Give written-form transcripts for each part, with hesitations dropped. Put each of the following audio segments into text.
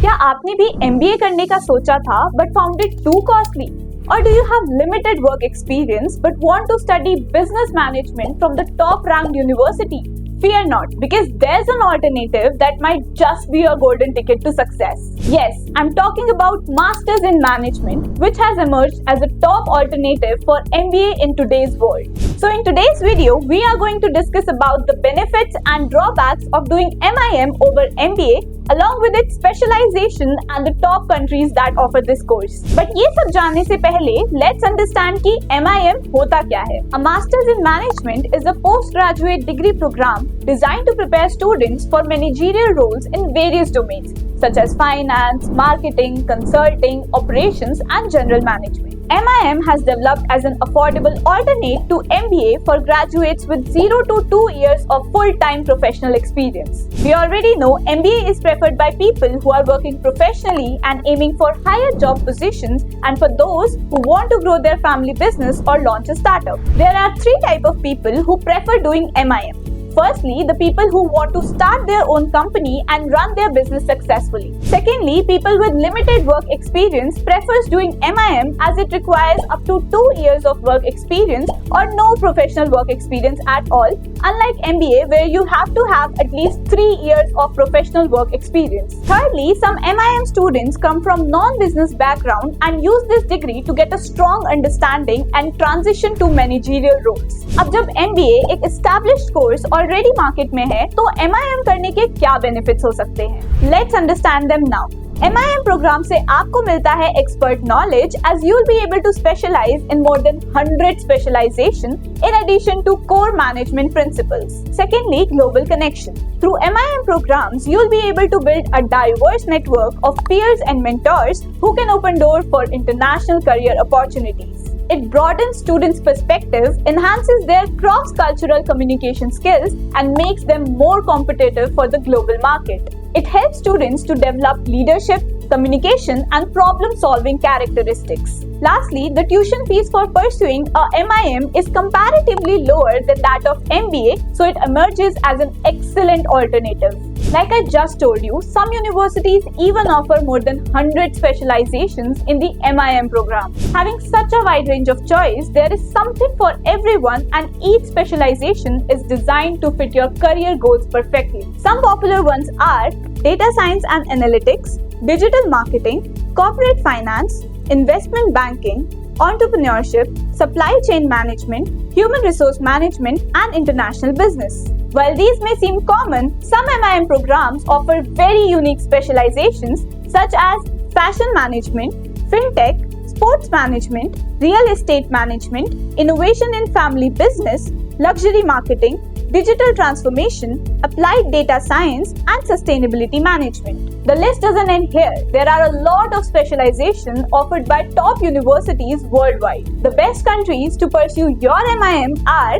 क्या आपने भी MBA करने का सोचा था but found it too costly? Or do you have limited work experience but want to study business management from the top ranked university? Fear not, because there's an alternative that might just be a golden ticket to success. Yes, I'm talking about Masters in Management, which has emerged as a top alternative for MBA in today's world. So in today's video, we are going to discuss about the benefits and drawbacks of doing MIM over MBA, along with its specialization and the top countries that offer this course. But ये सब जानने से पहले, let's understand कि MIM होता क्या है. A Masters in Management is a postgraduate degree program designed to prepare students for managerial roles in various domains such as finance, marketing, consulting, operations, and general management. MIM has developed as an affordable alternate to MBA for graduates with 0 to 2 years of full-time professional experience. We already know MBA is preferred by people who are working professionally and aiming for higher job positions, and for those who want to grow their family business or launch a startup. There are 3 types of people who prefer doing MIM. Firstly, the people who want to start their own company and run their business successfully. Secondly, people with limited work experience prefers doing MIM as it requires up to 2 years of work experience or no professional work experience at all, unlike MBA where you have to have at least 3 years of professional work experience. Thirdly, some MIM students come from non-business background and use this degree to get a strong understanding and transition to managerial roles. अब जब MBA एक established course already market में है, तो MIM करने के क्या benefits हो सकते हैं? Let's understand them now. MIM program से आपको मिलता है expert knowledge as you'll be able to specialize in more than 100 specialization in addition to core management principles. Secondly, global connection. Through MIM programs, you'll be able to build a diverse network of peers and mentors who can open doors for international career opportunities. It broadens students' perspective, enhances their cross-cultural communication skills, and makes them more competitive for the global market. It helps students to develop leadership, communication, and problem-solving characteristics. Lastly, the tuition fees for pursuing a MIM is comparatively lower than that of MBA, so it emerges as an excellent alternative. Like I just told you, some universities even offer more than 100 specializations in the MIM program. Having such a wide range of choice, there is something for everyone, and each specialization is designed to fit your career goals perfectly. Some popular ones are data science and analytics, digital marketing, corporate finance, investment banking, entrepreneurship, supply chain management, human resource management, and international business. While these may seem common, some MIM programs offer very unique specializations such as fashion management, fintech, sports management, real estate management, innovation in family business, luxury marketing, digital transformation, applied data science, and sustainability management. The list doesn't end here. There are a lot of specialization offered by top universities worldwide. The best countries to pursue your MIM are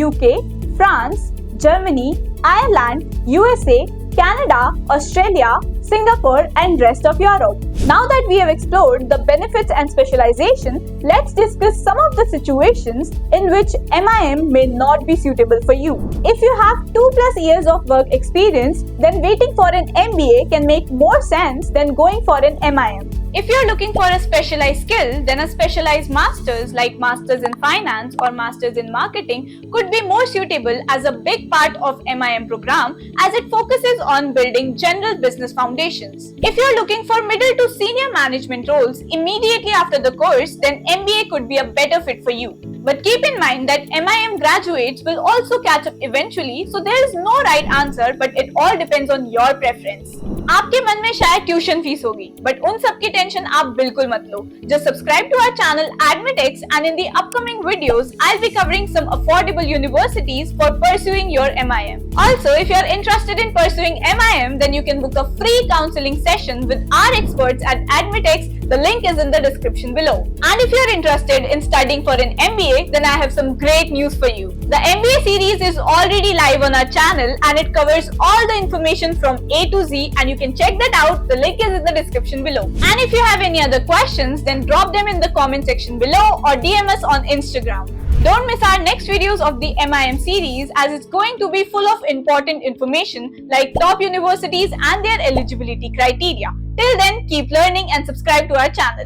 UK, France, Germany, Ireland, USA, Canada, Australia, Singapore, and rest of Europe. Now that we have explored the benefits and specialization, let's discuss some of the situations in which MIM may not be suitable for you. If you have 2+ years of work experience, then waiting for an MBA can make more sense than going for an MIM. If you're looking for a specialized skill, then a specialized master's like Masters in Finance or Masters in Marketing could be more suitable as a big part of MIM program as it focuses on building general business foundations. If you're looking for middle to senior management roles immediately after the course, then MBA could be a better fit for you. But keep in mind that MIM graduates will also catch up eventually, so there is no right answer, but it all depends on your preference. आपके मन में शायद tuition fees होगी, but उन सब की tension आप बिल्कुल मत लो. Just subscribe to our channel AdmitX, and in the upcoming videos, I'll be covering some affordable universities for pursuing your MIM. Also, if you're interested in pursuing MIM, then you can book a free counseling session with our experts at AdmitX. The link is in the description below. And if you're interested in studying for an MBA, MBA, then I have some great news for you. The MBA series is already live on our channel and it covers all the information from A to Z, and you can check that out. The link is in the description below. And if you have any other questions, then drop them in the comment section below or DM us on Instagram. Don't miss our next videos of the MIM series, as it's going to be full of important information like top universities and their eligibility criteria. Till then, keep learning and subscribe to our channel.